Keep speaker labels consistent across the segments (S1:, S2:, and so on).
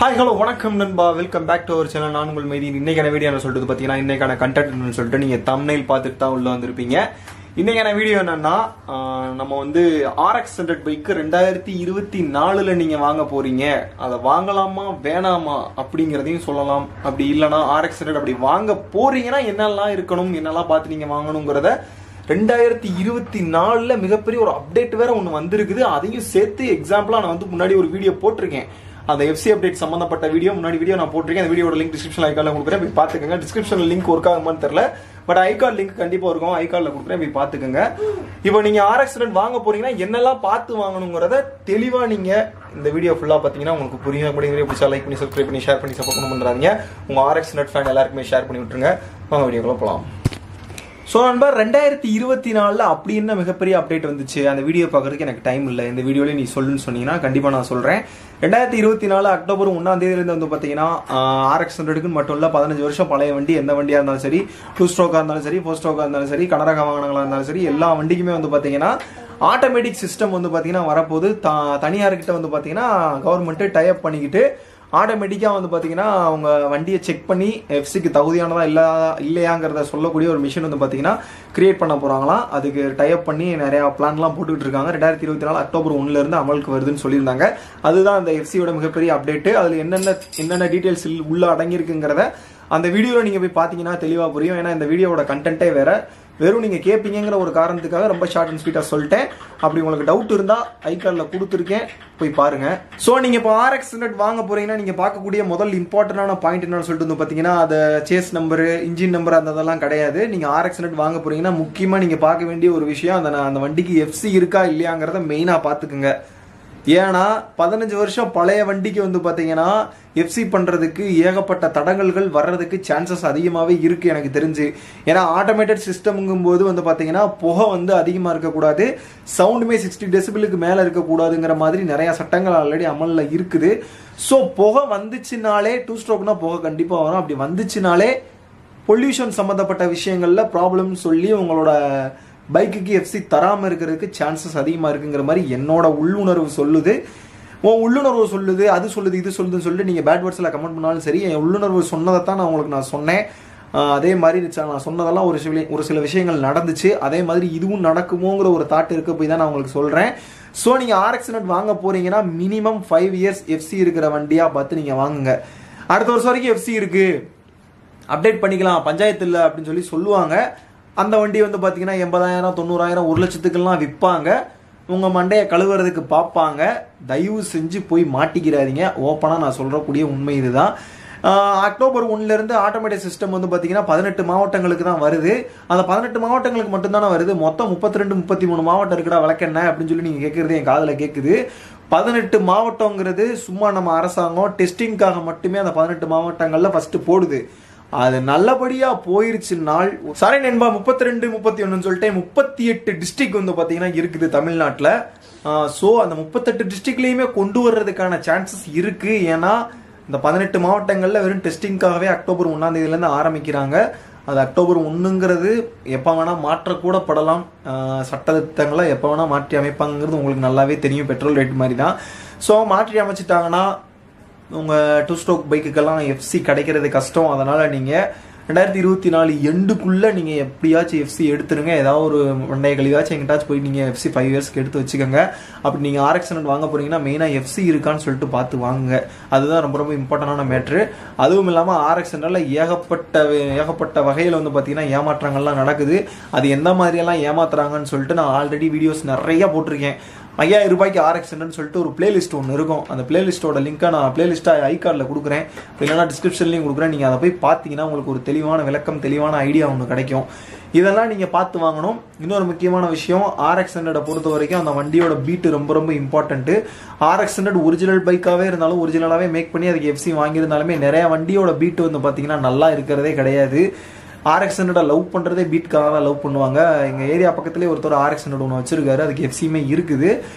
S1: Hi hello வணக்கம் நண்பா, welcome back to our channel. நான் உங்கள் மீதி இன்னைக்கான வீடியோ என்ன சொல்லிட்டு பார்த்தீங்கன்னா, இன்னைக்கான கண்டென்ட் சொல்லிட்டு நீங்கள் தம்ப்நெயில் பார்த்துட்டு தான் உள்ள வந்திருப்பீங்க. இன்னைக்கான வீடியோ என்னன்னா, நம்ம வந்து RX 100 பைக்கு 2024 நீங்கள் வாங்க போறீங்க. அதை வாங்கலாமா வேணாமா அப்படிங்கிறதையும் சொல்லலாம். அப்படி இல்லைனா RX 100 அப்படி வாங்க போறீங்கன்னா என்னெல்லாம் இருக்கணும், என்னெல்லாம் பார்த்து நீங்கள் வாங்கணுங்கிறத 2024 மிகப்பெரிய ஒரு அப்டேட் வேற ஒன்று வந்திருக்குது. அதையும் சேர்த்து எக்ஸாம்பிளா நான் வந்து முன்னாடி ஒரு வீடியோ போட்டிருக்கேன். அந்த எஃப்சி அப்டேட் சம்பந்தப்பட்ட முன்னாடி வீடியோ நான் போட்டிருக்கேன். அந்த வீடியோட லிங்க் டிஸ்கிரிப்ஷன் ஐகார்ட்ல கொடுக்குறேன், போய் பாத்துக்கங்க. டிஸ்கிரிப்ஷன் லிங்க் ஒர்க் ஆகுமான்னு தெரியல, பட் ஐகார்ட் லிங்க் கண்டிப்பா இருக்கும். ஐகார்ட்ல கொடுக்குறேன், போய் பாத்துக்கங்க. இப்போ நீங்க RX 100 வாங்க போறீங்கன்னா என்னெல்லாம் பார்த்து வாங்கணுங்கிறத தெளிவா நீங்க இந்த வீடியோ ஃபுல்லா பாத்தீங்கன்னா உங்களுக்கு புரியும். அப்படி வீடியோ பிடிச்சா லைக் பண்ணி சப்ஸ்கிரைப் பண்ணி ஷேர் பண்ணி சப்போர்ட் பண்றாங்க. உங்க RX 100 ஃபேன் எல்லாருக்குமே ஷேர் பண்ணி விட்டுருங்க. வாங்க வீடியோக்குள்ள போலாம். ஸோ நண்பர், 2024 அப்படி என்ன மிகப்பெரிய அப்டேட் வந்துச்சு, அந்த வீடியோ பார்க்கறதுக்கு எனக்கு டைம் இல்லை. இந்த வீடியோலேயே நீ சொல்லுன்னு சொன்னீங்கன்னா கண்டிப்பாக நான் சொல்கிறேன். 2024 அக்டோபர் 1ஆம் தேதியிலேருந்து வந்து பார்த்தீங்கன்னா RX 100க்கு மட்டும் இல்லை, 15 வருஷம் பழைய வண்டி எந்த வண்டியாக இருந்தாலும் சரி, 2 ஸ்ட்ரோக்காக இருந்தாலும் சரி, 4 ஸ்ட்ரோக்காக இருந்தாலும் சரி, கனரக வாகனங்களாக இருந்தாலும் சரி, எல்லா வண்டிக்குமே வந்து பார்த்தீங்கன்னா ஆட்டோமேட்டிக் சிஸ்டம் வந்து பார்த்தீங்கன்னா வரப்போது. தனியார்கிட்ட வந்து பார்த்தீங்கன்னா கவர்மெண்ட்டு டைப் பண்ணிக்கிட்டு ஆட்டோமேட்டிக்காக வந்து பார்த்தீங்கன்னா அவங்க வண்டியை செக் பண்ணி எஃப்சிக்கு தகுதியானதா இல்லையாங்கிறத சொல்லக்கூடிய ஒரு மிஷின் வந்து பார்த்தீங்கன்னா கிரியேட் பண்ண போகிறாங்களாம். அதுக்கு டைப் பண்ணி நிறையா பிளான்லாம் போட்டுக்கிட்டு இருக்காங்க. 2024 அக்டோபர் 1லேருந்து அமலுக்கு வருதுன்னு சொல்லியிருந்தாங்க. அதுதான் அந்த எஃப்சியோட மிகப்பெரிய அப்டேட்டு. அதில் என்னென்ன டீட்டெயில்ஸ் உள்ள அடங்கியிருக்குங்கிறத அந்த வீடியோவில் நீங்கள் போய் பார்த்தீங்கன்னா தெளிவாக புரியும். ஏன்னா இந்த வீடியோவோட கண்டென்ட்டே வேற, வெறும் நீங்கள் கேட்பீங்கிற ஒரு காரணத்துக்காக ரொம்ப ஷார்ட் அண்ட் ஸ்வீட்டாக சொல்லிட்டேன். அப்படி உங்களுக்கு டவுட் இருந்தால் ஐகார்டில் கொடுத்துருக்கேன், போய் பாருங்க. ஸோ நீங்கள் இப்போ RX 100 வாங்க போறீங்கன்னா நீங்கள் பார்க்கக்கூடிய முதல் இம்பார்ட்டன்டான பாயிண்ட் என்னன்னு சொல்லிட்டு வந்து பார்த்தீங்கன்னா, அது சேஸ் நம்பரு, இன்ஜின் நம்பர் அதெல்லாம் கிடையாது. நீங்கள் RX 100 வாங்க போறீங்கன்னா முக்கியமாக நீங்கள் பார்க்க வேண்டிய ஒரு விஷயம், அந்த வண்டிக்கு எஃப்சி இருக்கா இல்லையாங்கிறத மெயினாக பார்த்துக்குங்க. ஏன்னா 15 வருஷம் பழைய வண்டிக்கு வந்து பார்த்தீங்கன்னா எஃப்சி பண்ணுறதுக்கு ஏகப்பட்ட தடங்கல்கள் வர்றதுக்கு சான்சஸ் அதிகமாகவே இருக்குது எனக்கு தெரிஞ்சு. ஏன்னா ஆட்டோமேட்டட் சிஸ்டம்ங்கும் போது வந்து பார்த்தீங்கன்னா புகை வந்து அதிகமாக இருக்கக்கூடாது, சவுண்டுமே 60 டெசிபிளுக்கு மேலே இருக்கக்கூடாதுங்கிற மாதிரி நிறையா சட்டங்கள் ஆல்ரெடி அமலில் இருக்குது. ஸோ புகை வந்துச்சுனாலே 2 ஸ்ட்ரோக்னா புகை கண்டிப்பாக வரும். அப்படி வந்துச்சுனாலே பொல்யூஷன் சம்மந்தப்பட்ட விஷயங்களில் ப்ராப்ளம் சொல்லி உங்களோட பைக்குக்கு எஃப்சி தராமல் இருக்கிறதுக்கு சான்சஸ் அதிகமாக இருக்குங்கிற மாதிரி என்னோட உள்ளுணர்வு சொல்லுது. உன் உள்ளுணர்வு சொல்லுது, அது சொல்லுது, இது சொல்லுதுன்னு சொல்லிட்டு நீங்கள் பேட் வேர்ட்ஸில் கமெண்ட் பண்ணாலும் சரி, என் உள்ளுணர்வு சொன்னதைத்தான் நான் சொன்னேன். அதே மாதிரி நான் சொன்னதெல்லாம் ஒரு சில விஷயங்கள் நடந்துச்சு. அதே மாதிரி இதுவும் நடக்குமோங்கிற ஒரு தாட் இருக்க போய் தான் நான் உங்களுக்கு சொல்கிறேன். ஸோ நீங்கள் RX 100 வாங்க போகிறீங்கன்னா மினிமம் 5 இயர்ஸ் எஃப்சி இருக்கிற வண்டியாக பார்த்து நீங்கள் வாங்குங்க. அடுத்த வருஷம் வரைக்கும் எஃப்சி இருக்குது, அப்டேட் பண்ணிக்கலாம், பஞ்சாயத்து இல்லை அப்படின்னு சொல்லி சொல்லுவாங்க. அந்த வண்டி வந்து பார்த்தீங்கன்னா 80,000, 90,000, 1 லட்சத்துக்கெல்லாம் விற்பாங்க. உங்கள் மண்டையை கழுவுறதுக்கு பார்ப்பாங்க. தயவு செஞ்சு போய் மாட்டிக்கிறாதீங்க. ஓப்பனாக நான் சொல்கிறக்கூடிய உண்மை இதுதான். அக்டோபர் 1லேருந்து ஆட்டோமேட்டிக் சிஸ்டம் வந்து பார்த்தீங்கன்னா 18 மாவட்டங்களுக்கு தான் வருது. அந்த 18 மாவட்டங்களுக்கு மட்டும்தானே வருது. மொத்தம் 32, 33 மாவட்டம் இருக்குடா விளக்கென்ன அப்படின்னு சொல்லி நீங்கள் கேட்குறது என் காதில் கேட்குது. 18 மாவட்டங்கிறது சும்மா நம்ம அரசாங்கம் டெஸ்டிங்காக மட்டுமே அந்த 18 மாவட்டங்களில் ஃபஸ்ட்டு போடுது. அது நல்லபடியா போயிருச்சுனால் சாரி நண்பா, 32, 31 சொல்லிட்டு 38 டிஸ்ட்ரிக்ட் வந்து பாத்தீங்கன்னா இருக்குது தமிழ்நாட்டில். ஸோ அந்த 38 டிஸ்ட்ரிக்ட்லயுமே கொண்டு வர்றதுக்கான சான்சஸ் இருக்கு. ஏன்னா இந்த 18 மாவட்டங்கள்ல வெறும் டெஸ்டிங்காகவே அக்டோபர் 1ஆம் தேதியிலேருந்து ஆரம்பிக்கிறாங்க. அது அக்டோபர் 1ங்கிறது எப்போ வேணா மாற்றக்கூட படலாம். சட்டத்திட்டங்களை எப்போ வேணா மாற்றி அமைப்பாங்கிறது உங்களுக்கு நல்லாவே தெரியும். பெட்ரோல் ரேட் மாதிரி தான். ஸோ மாற்றி அமைச்சிட்டாங்கன்னா உங்கள் 2 ஸ்ட்ரோக் பைக்குக்கெல்லாம் எஃப்சி கிடைக்கிறது கஷ்டம். அதனால் நீங்கள் 2024 எண்டுக்குள்ளே நீங்கள் எப்படியாச்சும் எஃப்சி எடுத்துருங்க. ஏதாவது ஒரு மண்டைய கழிவாச்சும் எங்கிட்டாச்சும் போய் நீங்கள் எஃப்சி 5 இயர்ஸ்க்கு எடுத்து வச்சுக்கோங்க. அப்படி நீங்கள் RX 100 வாங்க போகிறீங்கன்னா மெயினாக எஃப்சி இருக்கான்னு சொல்லிட்டு பார்த்து வாங்குங்க. அதுதான் ரொம்ப ரொம்ப இம்பார்ட்டண்டான மேட்ரு. அதுவும் இல்லாமல் RX 100ல ஏகப்பட்ட வகையில் வந்து பார்த்தீங்கன்னா ஏமாற்றங்கள்லாம் நடக்குது. அது எந்த மாதிரியெல்லாம் ஏமாத்துறாங்கன்னு சொல்லிட்டு நான் ஆல்ரெடி வீடியோஸ் நிறையா போட்டிருக்கேன். 5000 ரூபாய்க்கு RX 100 சொல்லிட்டு ஒரு பிளேலிஸ்ட் ஒன்று இருக்கும். அந்த பிளேலிஸ்ட்டோட லிங்க்கை நான் பிளேலிஸ்ட்டாக ஐகார்டில் கொடுக்குறேன், இல்லைனா டிஸ்கிரிப்ஷன்லையும் கொடுக்குறேன். நீங்கள் அதை போய் பார்த்தீங்கன்னா உங்களுக்கு ஒரு தெளிவான விளக்கம், தெளிவான ஐடியா ஒன்று கிடைக்கும். இதெல்லாம் நீங்கள் பார்த்து வாங்கணும். இன்னொரு முக்கியமான விஷயம், RX 100 பொறுத்த வரைக்கும் அந்த வண்டியோட பீட்டு ரொம்ப ரொம்ப இம்பார்ட்டன்ட்டு. RX 100 ஒரிஜினல் பைக்காகவே இருந்தாலும் ஒரிஜினலாகவே மேக் பண்ணி அதுக்கு எஃப்சி வாங்கியிருந்தாலுமே நிறைய வண்டியோட பீட்டு வந்து பார்த்தீங்கன்னா நல்லா இருக்கிறதே கிடையாது. RX 100 லவ் பண்ணுறதே பீட்காக தான் லவ் பண்ணுவாங்க. எங்கள் ஏரியா பக்கத்துலேயே ஒருத்தர் RX 100 ஒன்று வச்சிருக்காரு, அதுக்கு எஃப்சியுமே இருக்குது.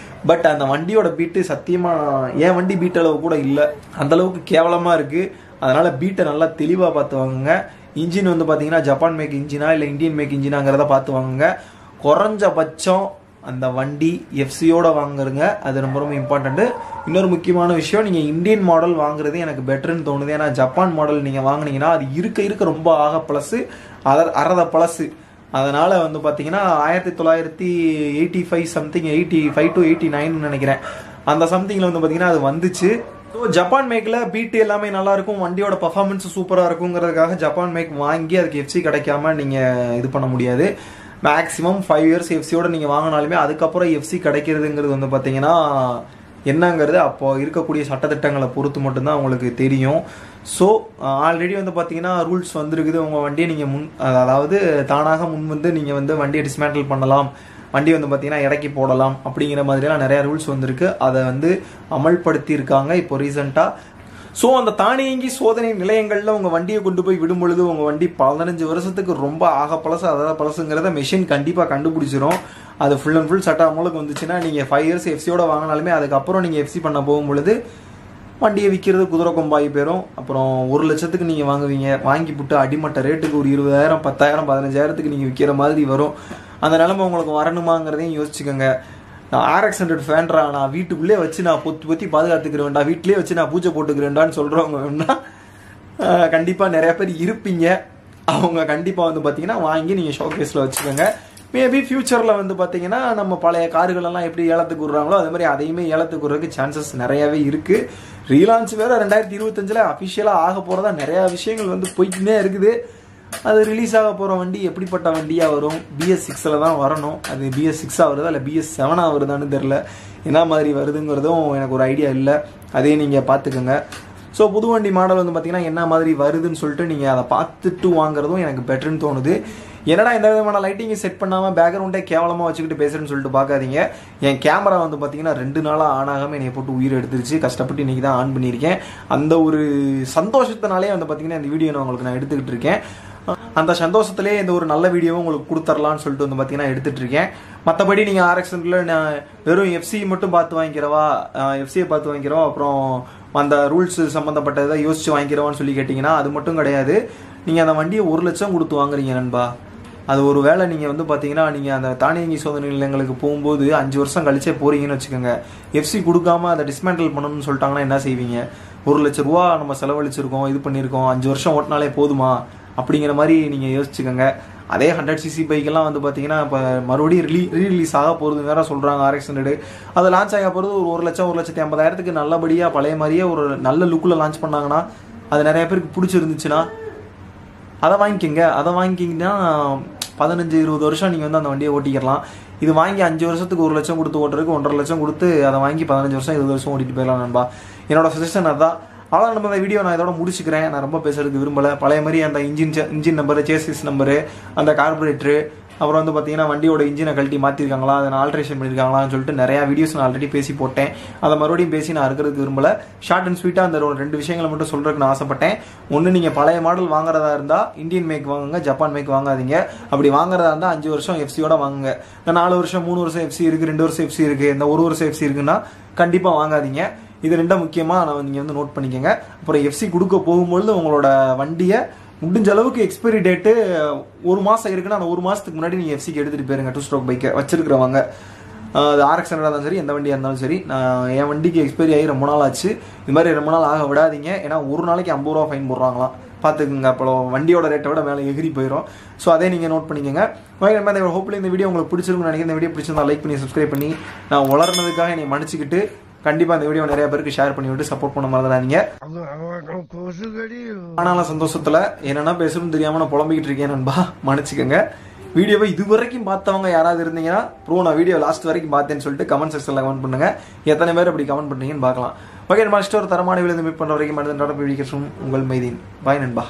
S1: பட் அந்த வண்டியோட பீட்டு சத்தியமாக என் வண்டி பீட் அளவு கூட இல்லை, அந்தளவுக்கு கேவலமாக இருக்குது. அதனால் பீட்டை நல்லா தெளிவாக பார்த்து வாங்குங்க. இன்ஜின் வந்து பார்த்தீங்கன்னா ஜப்பான் மேக் இன்ஜினா இல்லை இந்தியன் மேக் இன்ஜினாங்கிறத பார்த்து வாங்குங்க. குறைஞ்சபட்சம் அந்த வண்டி எஃப்சியோட வாங்குறங்க, அது ரொம்ப ரொம்ப இம்பார்ட்டன்ட். இன்னொரு முக்கியமான விஷயம், நீங்கள் இந்தியன் மாடல் வாங்குறது எனக்கு பெட்டர்னு தோணுது. ஏன்னா ஜப்பான் மாடல் நீங்கள் வாங்கினீங்கன்னா அது இருக்க ரொம்ப ஆக ப்ளஸ்ஸு, அறத ப்ளஸ்ஸு. அதனால் வந்து பார்த்தீங்கன்னா 1985 சம்திங், 85 to 89 நினைக்கிறேன், அந்த சம்திங்கில் வந்து பார்த்தீங்கன்னா அது வந்துச்சு. ஸோ ஜப்பான் மேக்கில் பீட்டு எல்லாமே நல்லாயிருக்கும், வண்டியோட பர்ஃபார்மன்ஸ் சூப்பராக இருக்குங்கிறதுக்காக ஜப்பான் மேக் வாங்கி அதுக்கு எஃப்சி கிடைக்காம நீங்கள் இது பண்ண முடியாது. மேக்ஸிமம் 5 years எஃப்சியோட நீங்கள் வாங்கினாலுமே அதுக்கப்புறம் எஃப்சி கிடைக்கிறதுங்கிறது வந்து பார்த்தீங்கன்னா என்னங்கிறது அப்போ இருக்கக்கூடிய சட்டத்திட்டங்களை பொறுத்து மட்டும்தான் உங்களுக்கு தெரியும். ஸோ ஆல்ரெடி வந்து பார்த்தீங்கன்னா ரூல்ஸ் வந்துருக்குது. உங்கள் வண்டியை நீங்கள் அதாவது தானாக முன் வந்து நீங்கள் வந்து வண்டியை டிஸ்மேண்டில் பண்ணலாம், வண்டி வந்து பார்த்தீங்கன்னா இறக்கி போடலாம் அப்படிங்கிற மாதிரிலாம் நிறையா ரூல்ஸ் வந்திருக்கு. அதை வந்து அமல்படுத்தியிருக்காங்க இப்போ ரீசெண்டாக. ஸோ அந்த தானியங்கி சோதனை நிலையங்களில் உங்கள் வண்டியை கொண்டு போய் விடும் பொழுது உங்கள் வண்டி 15 வருஷத்துக்கு ரொம்ப ஆக பழசு அதாவது பழசுங்கிறத மெஷின் கண்டிப்பாக கண்டுபிடிச்சிரும். அது ஃபுல் அண்ட் ஃபுல் சட்ட அமலுக்கு வந்துச்சுன்னா நீங்கள் 5 years எஃப்சியோட வாங்கினாலுமே அதுக்கப்புறம் நீங்கள் எஃப்சி பண்ண போகும்பொழுது வண்டியை விற்கிறது குதிரை கொம்பாகி போயிடும். அப்புறம் 1 லட்சத்துக்கு நீங்கள் வாங்குவீங்க, வாங்கி போட்டு அடிமட்ட ரேட்டுக்கு ஒரு 20,000 10,000 15,000க்கு நீங்கள் விற்கிற மாதிரி வரும். அந்த நிலைமை உங்களுக்கு வரணுமாங்கிறதையும் யோசிச்சுக்கோங்க. நான் RX100 ஃபேன்ரா, நான் வீட்டுக்குள்ளே வச்சு நான் பொத்தி பாதுகாத்துக்கிறேன்டா, வீட்டிலே வச்சு நான் பூஜை போட்டுக்கிறேன்டான்னு சொல்கிறவங்க வேணும்னா கண்டிப்பாக நிறைய பேர் இருப்பீங்க. அவங்க கண்டிப்பாக வந்து பார்த்தீங்கன்னா வாங்கி நீங்கள் ஷோகேஸில் வச்சுக்கோங்க. மேபி ஃபியூச்சரில் வந்து பார்த்தீங்கன்னா நம்ம பழைய கார்களெல்லாம் எப்படி ஏலத்துக்கு விடுறாங்களோ அதே மாதிரி அதையுமே ஏலத்துக்கு விடுறதுக்கு சான்சஸ் நிறையாவே இருக்குது. ரீலான்ச் வேறு 2025 அஃபிஷியலாக ஆக போகிறதா நிறையா விஷயங்கள் வந்து போய்க்கினே இருக்குது. அது ரிலீஸ் ஆக போகிற வண்டி எப்படிப்பட்ட வண்டியாக வரும், BS6 தான் வரணும். அது BS6 வருதா இல்லை BS7 வருதான்னு தெரில, என்ன மாதிரி வருதுங்கிறதும் எனக்கு ஒரு ஐடியா இல்லை. அதையும் நீங்கள் பார்த்துக்கோங்க. ஸோ புது வண்டி மாடல் வந்து பார்த்தீங்கன்னா என்ன மாதிரி வருதுன்னு சொல்லிட்டு நீங்கள் அதை பார்த்துட்டு வாங்குறதும் எனக்கு பெட்டர்னு தோணுது. என்னடா எந்த விதமான லைட்டிங்கை செட் பண்ணாமல் பேக்ரவுண்டே கேவலமாக வச்சுக்கிட்டு பேசுகிறேன்னு சொல்லிட்டு பார்க்காதீங்க. என் கேமரா வந்து பார்த்தீங்கன்னா 2 நாளாக ஆன் ஆகாமல் என்னை போட்டு உயிர் எடுத்துருச்சு. கஷ்டப்பட்டு இன்றைக்கி தான் ஆன் பண்ணியிருக்கேன். அந்த ஒரு சந்தோஷத்தினாலே வந்து பார்த்தீங்கன்னா இந்த வீடியோ நான் எடுத்துக்கிட்டு இருக்கேன். அந்த சந்தோஷத்திலே இந்த ஒரு நல்ல வீடியோவும் உங்களுக்கு கொடுத்துர்லான்னு சொல்லிட்டு வந்து பார்த்தீங்கன்னா எடுத்துகிட்டு இருக்கேன். மற்றபடி நீங்கள் RX100 நான் வெறும் எஃப்சி மட்டும் பார்த்து வாங்கிக்கிறவா, எஃப்சியை பார்த்து வாங்கிக்கிறோம், அப்புறம் அந்த ரூல்ஸ் சம்மந்தப்பட்டதை யோசித்து வாங்கிக்கிறவான்னு சொல்லி கேட்டிங்கன்னா அது மட்டும் கிடையாது. நீங்கள் அந்த வண்டியை 1 லட்சம் கொடுத்து வாங்குறீங்க நண்பா. அது ஒரு வேளை நீங்கள் வந்து பார்த்தீங்கன்னா நீங்கள் அந்த தானியங்கி சோதனை நிலையங்களுக்கு போகும்போது 5 வருஷம் கழிச்சே போகிறீங்கன்னு வச்சுக்கோங்க, எஃப்சி கொடுக்காம அதை டிஸ்மேண்டில் பண்ணணும்னு சொல்லிட்டாங்கன்னா என்ன செய்வீங்க? 1 லட்ச ரூபா நம்ம செலவழிச்சிருக்கோம், இது பண்ணியிருக்கோம், 5 வருஷம் ஓட்டினாலே போதுமா அப்படிங்கிற மாதிரி நீங்கள் யோசிச்சுக்கோங்க. அதே 100cc பைக்கெல்லாம் வந்து பார்த்தீங்கன்னா இப்போ மறுபடியும் ரீரிலீஸ் ஆக போகிறது வேற சொல்கிறாங்க RX100. அது லான்ச் ஆக போகிறது ஒரு 1 லட்சம் 1,50,000க்கு நல்லபடியாக பழைய மாதிரியே ஒரு நல்ல லுக்கில் லான்ச் பண்ணாங்கன்னா அது நிறைய பேருக்கு பிடிச்சிருந்துச்சுன்னா அதை வாங்கிக்கோங்க. அதை வாங்கிக்கிங்கன்னா 15-20 வருஷம் நீங்கள் வந்து அந்த வண்டியை ஓட்டிக்கலாம். இது வாங்கி 5 வருஷத்துக்கு 1 லட்சம் கொடுத்து ஓட்டுறதுக்கு 1.5 லட்சம் கொடுத்து அதை வாங்கி 15 வருஷம் 20 வருஷம் ஓட்டிட்டு போயிடலாம் நண்பா. என்னோட சஜஷன் அதுதான். அவ்வளோ நம்ம இந்த வீடியோ நான் இதோட முடிச்சுக்கிறேன். நான் ரொம்ப பேசுறதுக்கு விரும்பலை. பழைய மாதிரி அந்த இன்ஜின் நம்பரு, சேசிஸ் நம்பரு, அந்த கார்பரேட்டரு, அப்புறம் வந்து பார்த்தீங்கன்னா வண்டியோட இன்ஜினை கழட்டி மாற்றிருக்காங்களா, அதை நான் ஆல்ட்ரேஷன் பண்ணியிருக்காங்களான்னு சொல்லிட்டு நிறையா வீடியோஸ் நான் ஆல்ரெடி பேசி போட்டேன். அதை மறுபடியும் பேசி நான் இருக்கிறதுக்கு விரும்பலை. ஷார்ட் அண்ட் ஸ்வீட்டாக அந்த 2 விஷயங்களை மட்டும் சொல்கிறதுக்கு நான் ஆசைப்பட்டேன். ஒன்று, நீங்கள் பழைய மாடல் வாங்குறதா இருந்தால் இந்தியன் மேக் வாங்குங்க, ஜப்பான் மேக் வாங்காதீங்க. அப்படி வாங்குறதா இருந்தால் 5 வருஷம் எஃப்சியோட வாங்குங்க. 4 வருஷம் 3 வருஷம் எஃப்சி இருக்குது, 2 வருஷம் எஃப்சி இருக்குது, இந்த 1 வருஷம் எஃப்சி இருக்குன்னா கண்டிப்பாக வாங்காதீங்க. இது 2 முக்கியமாக நீங்கள் வந்து நோட் பண்ணிக்கோங்க. அப்புறம் எஃப்சி கொடுக்க போகும்பொழுது உங்களோட வண்டியை முடிஞ்ச அளவுக்கு எக்ஸ்பைரி டேட்டு 1 மாதம் இருக்குன்னா அந்த 1 மாதத்துக்கு முன்னாடி நீங்கள் எஃப்சிக்கு எடுத்துகிட்டு போயிருங்க. 2 ஸ்ட்ரோக் பைக்கை வச்சிருக்கிறவங்க, அது RX100 இருந்தாலும் சரி, எந்த வண்டியாக இருந்தாலும் சரி. நான் என் வண்டிக்கு எக்ஸ்பைரி ஆகி ரொம்ப நாள் ஆச்சு. இது மாதிரி ரொம்ப நாள் ஆக விடாதீங்க. ஏன்னா ஒரு நாளைக்கு 50 ரூபா ஃபைன் போடுறாங்களாம், பார்த்துக்குங்க. அப்போ வண்டியோட ரேட்டை விட மேலே எகிரி போயிடும். ஸோ அதே நீங்கள் நோட் பண்ணிக்கோங்க. ஹோப்ஃபுல்லி இந்த வீடியோ உங்களுக்கு பிடிச்சிருக்குன்னு நினைக்கிறேன். இந்த வீடியோ பிடிச்சிருந்தா லைக் பண்ணி சப்ஸ்கிரைப் பண்ணி நான் வளர்னதுக்காக என்னை மன்னிச்சுக்கிட்டு கண்டிப்பா இந்த வீடியோ நிறைய பேருக்கு ஷேர் பண்ணி விட்டு சப்போர்ட் பண்ண மறந்துடாதீங்க. ஆனாலும் சந்தோஷத்துல என்னன்னா பேசணும்னு தெரியாம நான் புலம்பிக்கிட்டு இருக்கேன் நண்பா, மன்னிச்சுக்கோங்க. வீடியோவை இதுவரைக்கும் பார்த்தவங்க யாராவது இருந்தீங்கன்னா ப்ரோ நான் வீடியோ லாஸ்ட் வரைக்கும் பார்த்தேன்னு சொல்லிட்டு கமெண்ட் செக்ஷன்ல கமெண்ட் பண்ணுங்க. எத்தனை பேர் அப்படி கமெண்ட் பண்ணீங்கன்னு பார்க்கலாம். ஓகே, நம்ம ஒரு தரமான வீடியோ மீட் பண்ற வரைக்கும் உங்கள் மைதீன். பாய் நண்பா.